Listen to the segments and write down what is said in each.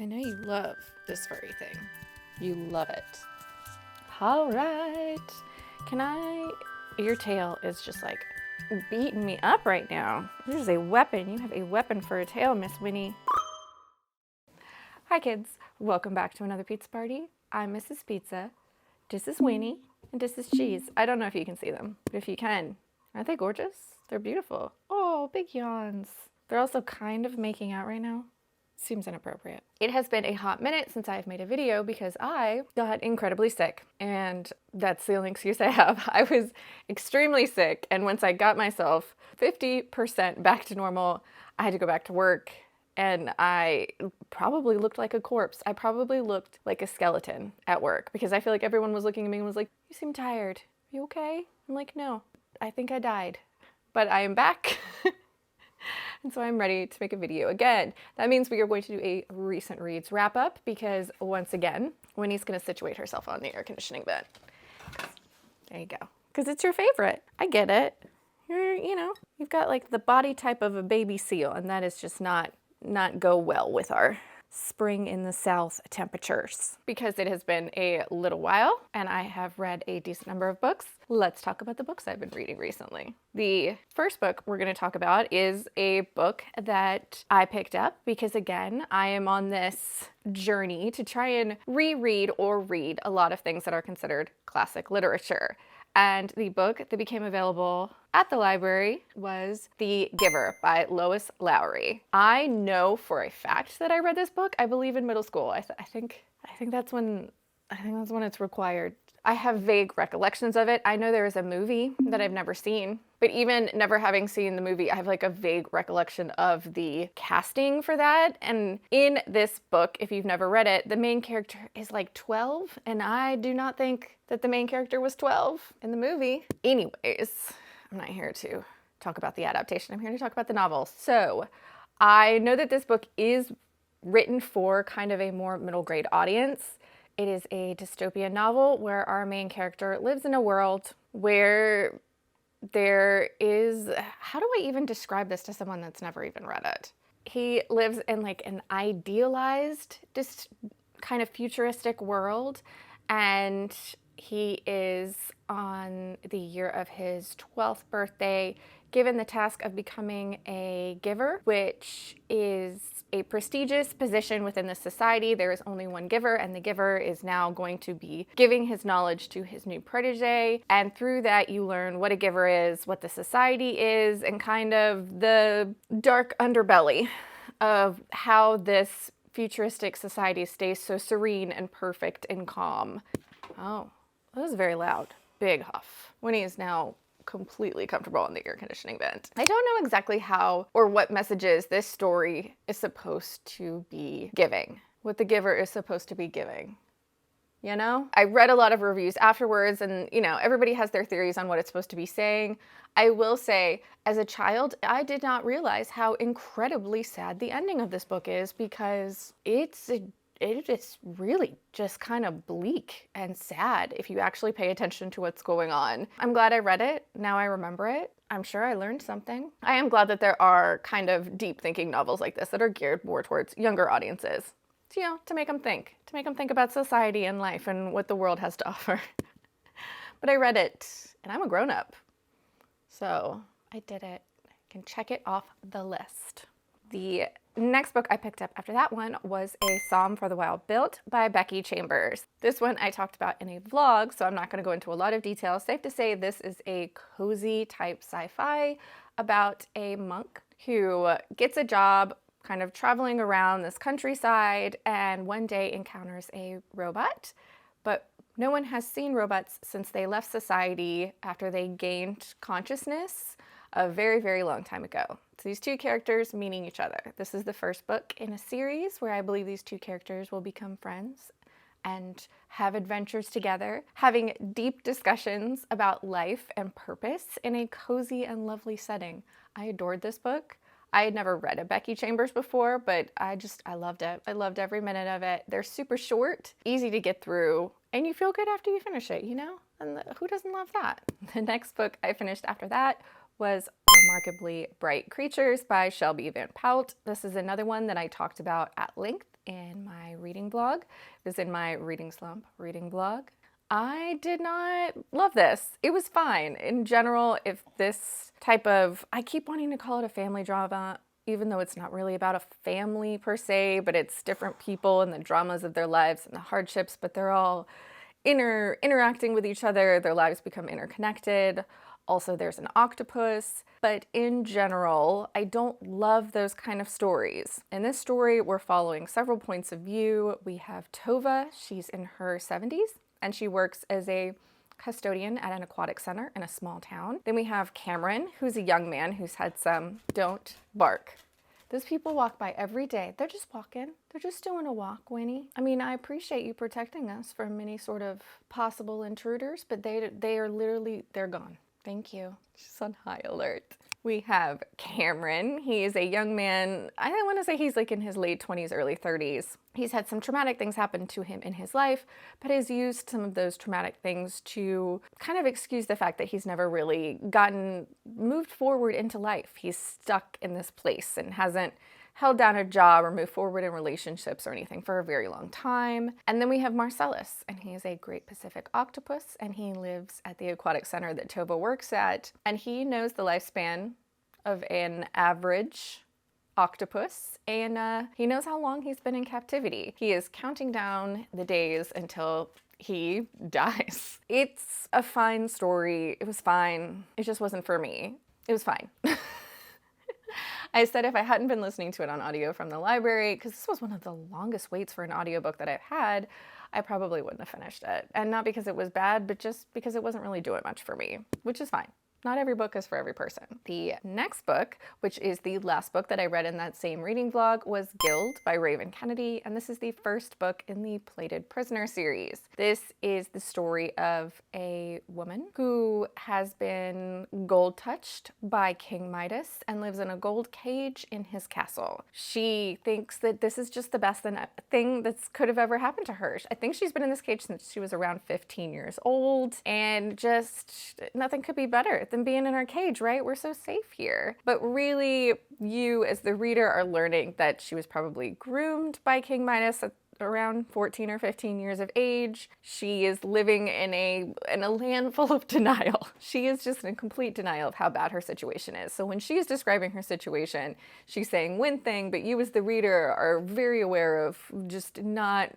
I know you love this furry thing. You love it. All right. Your tail is just like beating me up right now. This is a weapon. You have a weapon for a tail, Miss Winnie. Hi kids, welcome back to another pizza party. I'm Mrs. Pizza. This is Winnie, and this is Cheese. I don't know if you can see them, but if you can, aren't they gorgeous? They're beautiful. Oh, big yawns. They're also kind of making out right now. Seems inappropriate. It has been a hot minute since I've made a video because I got incredibly sick, and that's the only excuse I have. I was extremely sick, and once I got myself 50% back to normal, I had to go back to work, and I probably looked like a corpse. I probably looked like a skeleton at work because I feel like everyone was looking at me and was like, "You seem tired. Are you okay?" I'm like, "No, I think I died." But I am back. And so I'm ready to make a video again. That means we are going to do a recent reads wrap up because once again, Winnie's gonna situate herself on the air conditioning vent. There you go. Because it's your favorite. I get it. You've got like the body type of a baby seal, and that is just not go well with our spring in the south temperatures. Because it has been a little while and I have read a decent number of books, let's talk about the books I've been reading recently. The first book we're going to talk about is a book that I picked up because, again, I am on this journey to try and reread or read a lot of things that are considered classic literature. And the book that became available at the library was The Giver by Lois Lowry. I know for a fact that I read this book, I believe in middle school. I think that's when it's required. I have vague recollections of it. I know there is a movie that I've never seen, but even never having seen the movie, I have like a vague recollection of the casting for that. And in this book, if you've never read it, the main character is like 12, and I do not think that the main character was 12 in the movie. Anyways, I'm not here to talk about the adaptation. I'm here to talk about the novel. So I know that this book is written for kind of a more middle grade audience. It is a dystopian novel where our main character lives in a world where there is, how do I even describe this to someone that's never even read it? He lives in like an idealized, just kind of futuristic world, and he is on the year of his 12th birthday given the task of becoming a giver, which is a prestigious position within the society. There is only one giver, and the giver is now going to be giving his knowledge to his new protege. And through that, you learn what a giver is, what the society is, and kind of the dark underbelly of how this futuristic society stays so serene and perfect and calm. Oh, that was very loud. Big huff. Winnie is now completely comfortable in the air conditioning vent. I don't know exactly how or what messages this story is supposed to be giving, what the giver is supposed to be giving. You know? I read a lot of reviews afterwards, and everybody has their theories on what it's supposed to be saying. I will say, as a child, I did not realize how incredibly sad the ending of this book is, because it is really just kind of bleak and sad if you actually pay attention to what's going on. I'm glad I read it. Now I remember it. I'm sure I learned something. I am glad that there are kind of deep thinking novels like this that are geared more towards younger audiences. To make them think about society and life and what the world has to offer. But I read it, and I'm a grown-up. So I did it. I can check it off the list. The next book I picked up after that one was A Psalm for the Wild Built by Becky Chambers. This one I talked about in a vlog, so I'm not going to go into a lot of detail. Safe to say this is a cozy type sci-fi about a monk who gets a job kind of traveling around this countryside and one day encounters a robot, but no one has seen robots since they left society after they gained consciousness a very, very long time ago. So these two characters meeting each other. This is the first book in a series where I believe these two characters will become friends and have adventures together, having deep discussions about life and purpose in a cozy and lovely setting. I adored this book. I had never read a Becky Chambers before, but I loved it. I loved every minute of it. They're super short, easy to get through, and you feel good after you finish it, And who doesn't love that? The next book I finished after that was Remarkably Bright Creatures by Shelby Van Pelt. This is another one that I talked about at length in my reading blog. It was in my Reading Slump reading blog. I did not love this. It was fine. In general, if this type of, I keep wanting to call it a family drama, even though it's not really about a family per se, but it's different people and the dramas of their lives and the hardships, but they're all interacting with each other. Their lives become interconnected. Also, there's an octopus. But in general, I don't love those kind of stories. In this story, we're following several points of view. We have Tova. She's in her 70s, and she works as a custodian at an aquatic center in a small town. Then we have Cameron, who's a young man who's had some, don't bark. Those people walk by every day. They're just walking. They're just doing a walk, Winnie. I mean, I appreciate you protecting us from any sort of possible intruders, but they are literally, they're gone. Thank you. She's on high alert. We have Cameron. He is a young man. I want to say he's like in his late 20s, early 30s. He's had some traumatic things happen to him in his life, but has used some of those traumatic things to kind of excuse the fact that he's never really moved forward into life. He's stuck in this place and hasn't held down a job or moved forward in relationships or anything for a very long time. And then we have Marcellus, and he is a Great Pacific octopus, and he lives at the aquatic center that Tova works at, and he knows the lifespan of an average octopus, and he knows how long he's been in captivity. He is counting down the days until he dies. It's a fine story. It was fine. It just wasn't for me. It was fine. I said if I hadn't been listening to it on audio from the library, because this was one of the longest waits for an audiobook that I've had, I probably wouldn't have finished it. And not because it was bad, but just because it wasn't really doing much for me, which is fine. Not every book is for every person. The next book, which is the last book that I read in that same reading vlog, was Guild by Raven Kennedy, and this is the first book in the Plated Prisoner series. This is the story of a woman who has been gold touched by King Midas and lives in a gold cage in his castle. She thinks that this is just the best thing that could have ever happened to her. I think she's been in this cage since she was around 15 years old, and just nothing could be better than being in our cage, right? We're so safe here. But really, you as the reader are learning that she was probably groomed by King Midas at around 14 or 15 years of age. She is living in a land full of denial. She is just in complete denial of how bad her situation is. So when she's describing her situation, she's saying one thing, but you as the reader are very aware of just not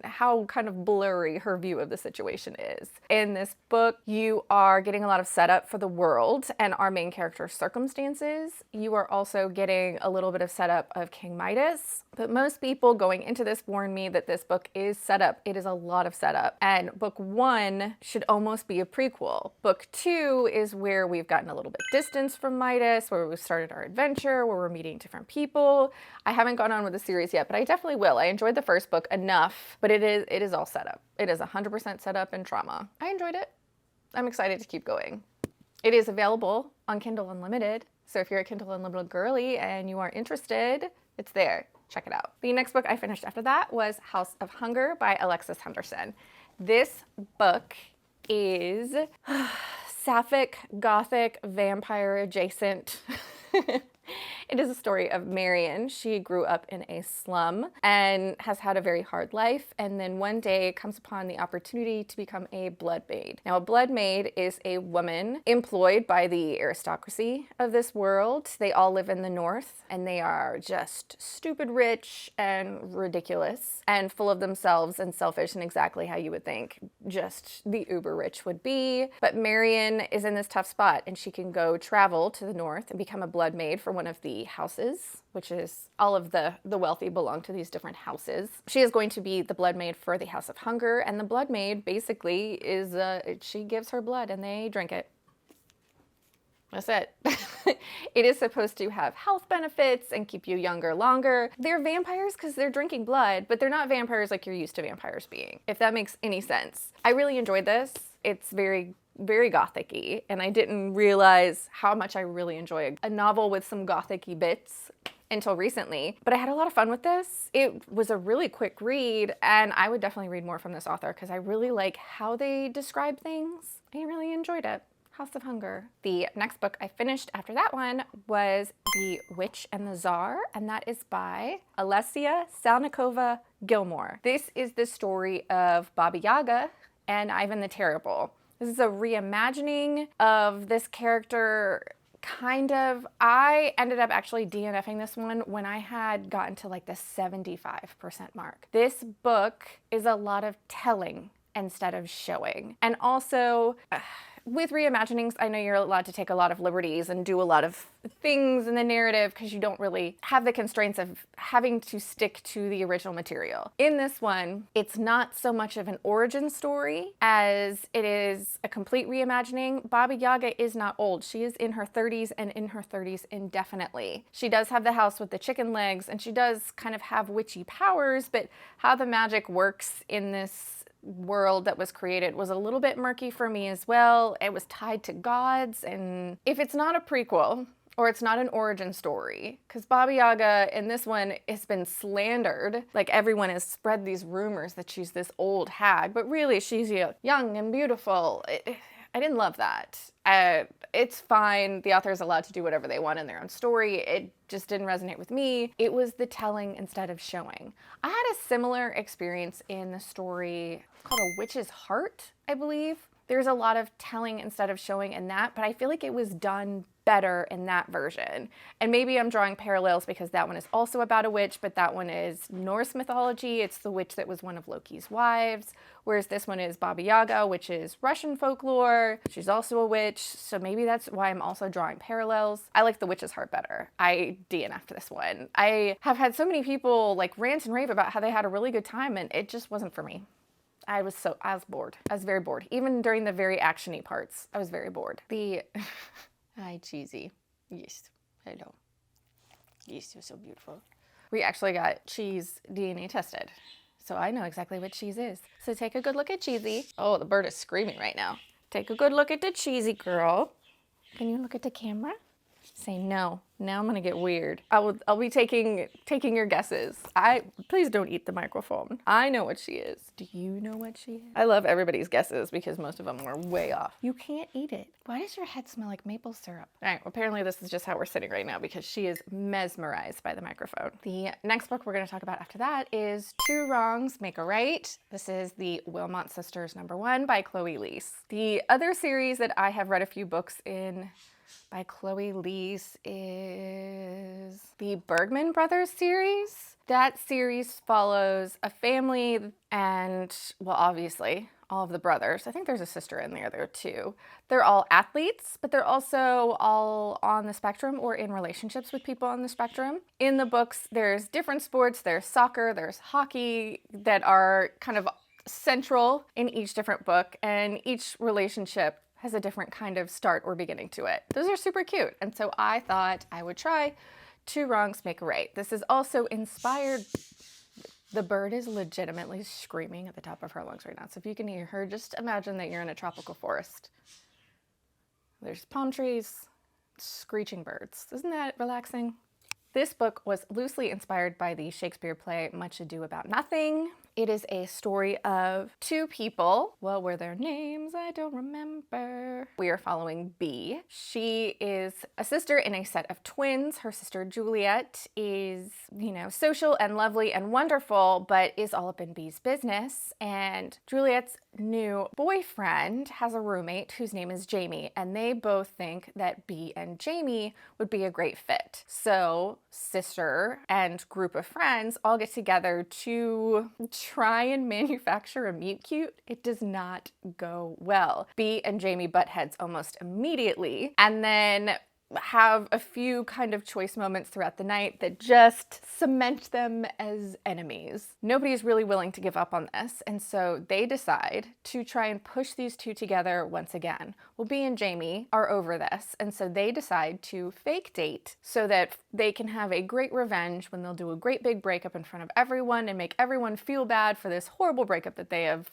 how kind of blurry her view of the situation is. In this book, you are getting a lot of setup for the world and our main character's circumstances. You are also getting a little bit of setup of King Midas, but most people going into this warn me that this book is setup. It is a lot of setup, and book 1 should almost be a prequel. Book 2 is where we've gotten a little bit distance from Midas, where we've started our adventure, where we're meeting different people. I haven't gone on with the series yet, but I definitely will. I enjoyed the first book enough, but it is all set up. It is 100% set up and trauma. I enjoyed it. I'm excited to keep going. It is available on Kindle Unlimited, so if you're a Kindle Unlimited girly and you are interested, it's there. Check it out. The next book I finished after that was House of Hunger by Alexis Henderson. This book is sapphic, gothic, vampire adjacent. It is a story of Marion. She grew up in a slum and has had a very hard life, and then one day comes upon the opportunity to become a blood maid. Now, a blood maid is a woman employed by the aristocracy of this world. They all live in the north, and they are just stupid rich and ridiculous and full of themselves and selfish in exactly how you would think just the uber rich would be. But Marion is in this tough spot, and she can go travel to the north and become a blood maid for one of the houses, which is all of the wealthy belong to these different houses. She is going to be the blood maid for the House of Hunger, and the blood maid basically is, she gives her blood and they drink it. That's it. It is supposed to have health benefits and keep you younger longer. They're vampires because they're drinking blood, but they're not vampires like you're used to vampires being, if that makes any sense. I really enjoyed this. It's very gothic-y, and I didn't realize how much I really enjoy a novel with some gothic-y bits until recently, but I had a lot of fun with this. It was a really quick read, and I would definitely read more from this author because I really like how they describe things. I really enjoyed it. House of Hunger. The next book I finished after that one was The Witch and the Tsar, and that is by Olesya, Slanikova, Gilmore. This is the story of Baba Yaga and Ivan the Terrible. This is a reimagining of this character, kind of. I ended up actually DNFing this one when I had gotten to like the 75% mark. This book is a lot of telling instead of showing. And also, with reimaginings, I know you're allowed to take a lot of liberties and do a lot of things in the narrative because you don't really have the constraints of having to stick to the original material. In this one, it's not so much of an origin story as it is a complete reimagining. Baba Yaga is not old. She is in her 30s and in her 30s indefinitely. She does have the house with the chicken legs and she does kind of have witchy powers, but how the magic works in this world that was created was a little bit murky for me as well. It was tied to gods, and if it's not a prequel or it's not an origin story, because Baba Yaga in this one has been slandered, like everyone has spread these rumors that she's this old hag, but really she's young and beautiful. I didn't love that. It's fine. The author is allowed to do whatever they want in their own story. It just didn't resonate with me. It was the telling instead of showing. I had a similar experience in the story called A Witch's Heart, I believe. There's a lot of telling instead of showing in that, but I feel like it was done better in that version. And maybe I'm drawing parallels because that one is also about a witch, but that one is Norse mythology. It's the witch that was one of Loki's wives, whereas this one is Baba Yaga, which is Russian folklore. She's also a witch, so maybe that's why I'm also drawing parallels. I like The Witch's Heart better. I DNF'd this one. I have had so many people like rant and rave about how they had a really good time, and it just wasn't for me. I was bored. I was very bored. Even during the very actiony parts, I was very bored. Hi, cheesy. Yes, hello. Yes, you're so beautiful. We actually got cheese DNA tested, so I know exactly what cheese is. So take a good look at Cheesy. Oh, the bird is screaming right now. Take a good look at the Cheesy girl. Can you look at the camera? Say no. Now I'm gonna get weird. I'll be taking your guesses. Please don't eat the microphone. I know what she is. Do you know what she is? I love everybody's guesses because most of them were way off. You can't eat it. Why does your head smell like maple syrup? All right, well, apparently this is just how we're sitting right now because she is mesmerized by the microphone. The next book we're gonna talk about after that is Two Wrongs Make a Right. This is the Wilmot Sisters #1 by Chloe Liese. The other series that I have read a few books in by Chloe Liese is the Bergman Brothers series. That series follows a family and, well, obviously, all of the brothers. I think there's a sister in there too. They're all athletes, but they're also all on the spectrum or in relationships with people on the spectrum. In the books, there's different sports. There's soccer, there's hockey that are kind of central in each different book, and each relationship has a different kind of start or beginning to it. Those are super cute. And so I thought I would try Two Wrongs Make a Right. This is also inspired. The bird is legitimately screaming at the top of her lungs right now. So if you can hear her, just imagine that you're in a tropical forest. There's palm trees, screeching birds. Isn't that relaxing? This book was loosely inspired by the Shakespeare play Much Ado About Nothing. It is a story of two people. What were their names? I don't remember. We are following B. She is a sister in a set of twins. Her sister Juliet is, social and lovely and wonderful, but is all up in B's business. And Juliet's new boyfriend has a roommate whose name is Jamie, and they both think that B and Jamie would be a great fit. So sister and group of friends all get together to try and manufacture a meet cute. It does not go well. B and Jamie butt heads almost immediately, and then have a few kind of choice moments throughout the night that just cement them as enemies. Nobody's really willing to give up on this, and so they decide to try and push these two together once again. Well, B and Jamie are over this, and so they decide to fake date so that they can have a great revenge when they'll do a great big breakup in front of everyone and make everyone feel bad for this horrible breakup that they have,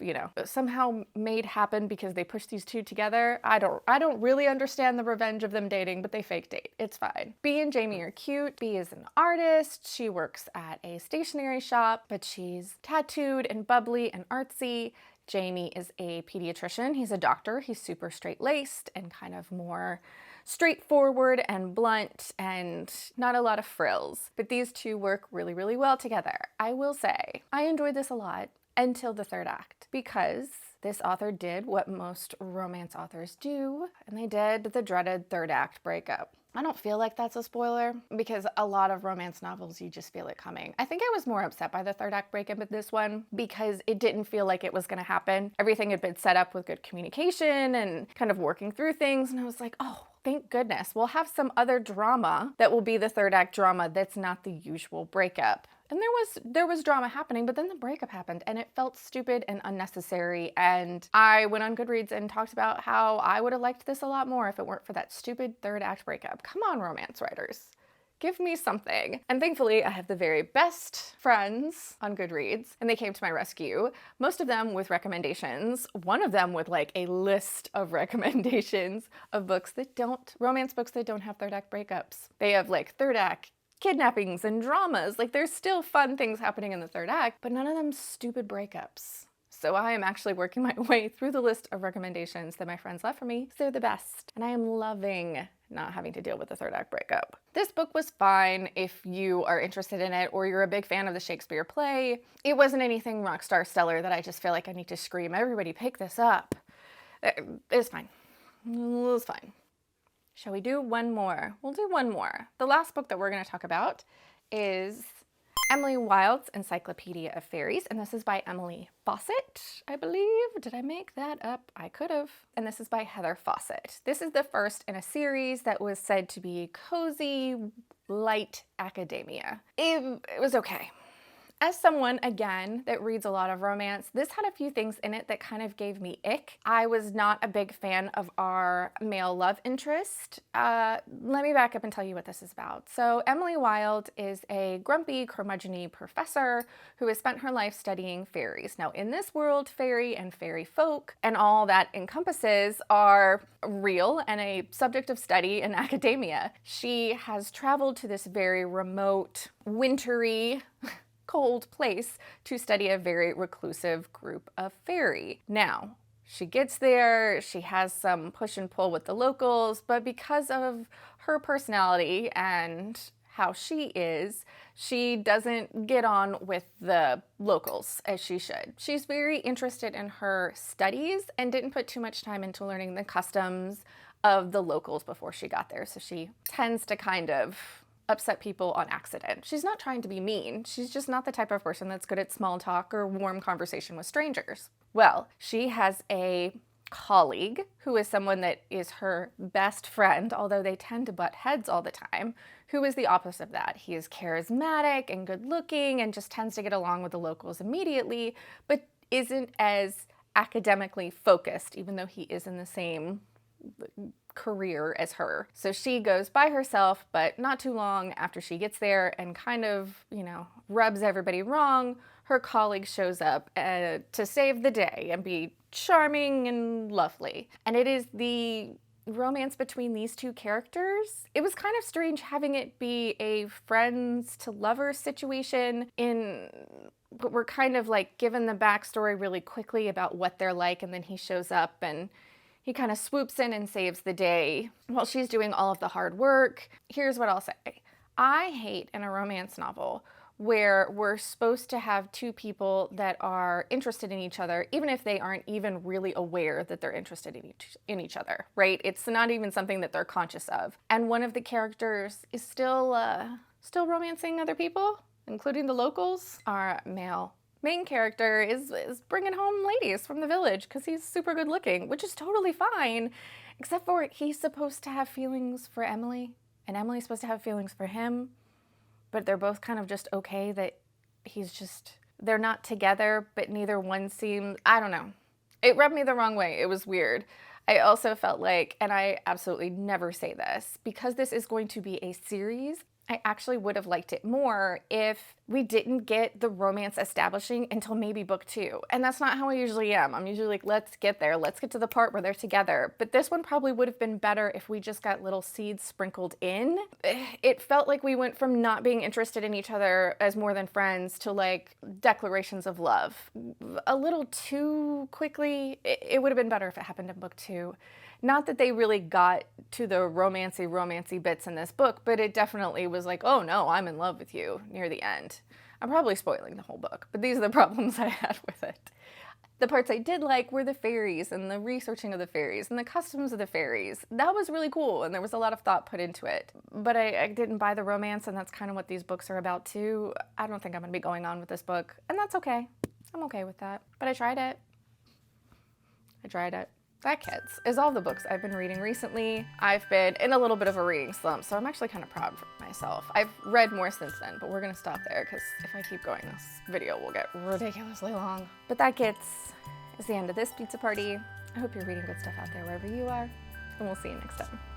somehow made happen because they pushed these two together. I don't really understand the revenge of them dating, but they fake date. It's fine. B and Jamie are cute. B is an artist. She works at a stationery shop, but she's tattooed and bubbly and artsy. Jamie is a pediatrician. He's a doctor. He's super straight-laced and kind of more straightforward and blunt and not a lot of frills. But these two work really, really well together. I will say, I enjoyed this a lot until the third act, because this author did what most romance authors do, and they did the dreaded third act breakup. I don't feel like that's a spoiler, because a lot of romance novels, you just feel it coming. I think I was more upset by the third act breakup in this one because it didn't feel like it was going to happen. Everything had been set up with good communication and kind of working through things, and I was like, oh, thank goodness. We'll have some other drama that will be the third act drama that's not the usual breakup. And there was drama happening, but then the breakup happened and it felt stupid and unnecessary. And I went on Goodreads and talked about how I would have liked this a lot more if it weren't for that stupid third act breakup. Come on, romance writers. Give me something. And thankfully, I have the very best friends on Goodreads, and they came to my rescue. Most of them with recommendations. One of them with like a list of recommendations of romance books that don't have third act breakups. They have like third act kidnappings and dramas. Like, there's still fun things happening in the third act, but none of them stupid breakups. So I am actually working my way through the list of recommendations that my friends left for me. They're the best. And I am loving not having to deal with the third act breakup. This book was fine if you are interested in it or you're a big fan of the Shakespeare play. It wasn't anything rock star stellar that I just feel like I need to scream, everybody pick this up. It's fine. It's fine. Shall we do one more? We'll do one more. The last book that we're going to talk about is Emily Wilde's Encyclopaedia of Faeries, and this is by Emily Fawcett, I believe. Did I make that up? I could have. And this is by Heather Fawcett. This is the first in a series that was said to be cozy, light academia. It was okay. As someone, again, that reads a lot of romance, this had a few things in it that kind of gave me ick. I was not a big fan of our male love interest. Let me back up and tell you what this is about. So Emily Wilde is a grumpy, curmudgeon-y professor who has spent her life studying fairies. Now, in this world, fairy and fairy folk and all that encompasses are real and a subject of study in academia. She has traveled to this very remote, wintry, cold place to study a very reclusive group of fairy. Now, she gets there, she has some push and pull with the locals, but because of her personality and how she is, she doesn't get on with the locals as she should. She's very interested in her studies and didn't put too much time into learning the customs of the locals before she got there, so she tends to kind of upset people on accident. She's not trying to be mean. She's just not the type of person that's good at small talk or warm conversation with strangers. Well, she has a colleague who is someone that is her best friend, although they tend to butt heads all the time, who is the opposite of that. He is charismatic and good looking and just tends to get along with the locals immediately, but isn't as academically focused, even though he is in the same career as her. So she goes by herself, but not too long after she gets there and kind of, rubs everybody wrong, her colleague shows up to save the day and be charming and lovely. And it is the romance between these two characters. It was kind of strange having it be a friends to lovers situation but we're kind of like given the backstory really quickly about what they're like, and then he shows up and he kind of swoops in and saves the day while she's doing all of the hard work. Here's what I'll say. I hate in a romance novel where we're supposed to have two people that are interested in each other, even if they aren't even really aware that they're interested in each other, right? It's not even something that they're conscious of. And one of the characters is still romancing other people, including the locals. Our male main character is bringing home ladies from the village because he's super good looking, which is totally fine, except for he's supposed to have feelings for Emily, and Emily's supposed to have feelings for him, but they're both kind of just okay that they're not together, but neither one seems, I don't know. It rubbed me the wrong way. It was weird. I also felt like, and I absolutely never say this, because this is going to be a series, I actually would have liked it more if we didn't get the romance establishing until maybe book 2. And that's not how I usually am. I'm usually like, let's get there. Let's get to the part where they're together. But this one probably would have been better if we just got little seeds sprinkled in. It felt like we went from not being interested in each other as more than friends to like declarations of love. A little too quickly. It would have been better if it happened in book 2. Not that they really got to the romancy bits in this book, but it definitely was like, oh no, I'm in love with you near the end. I'm probably spoiling the whole book, but these are the problems I had with it. The parts I did like were the fairies and the researching of the fairies and the customs of the fairies. That was really cool, and there was a lot of thought put into it. But I didn't buy the romance, and that's kind of what these books are about too. I don't think I'm going to be going on with this book, and that's okay. I'm okay with that. But I tried it. That, kids, is all the books I've been reading recently. I've been in a little bit of a reading slump, so I'm actually kind of proud of myself. I've read more since then, but we're gonna stop there because if I keep going, this video will get ridiculously long. But that, kids, is the end of this pizza party. I hope you're reading good stuff out there wherever you are, and we'll see you next time.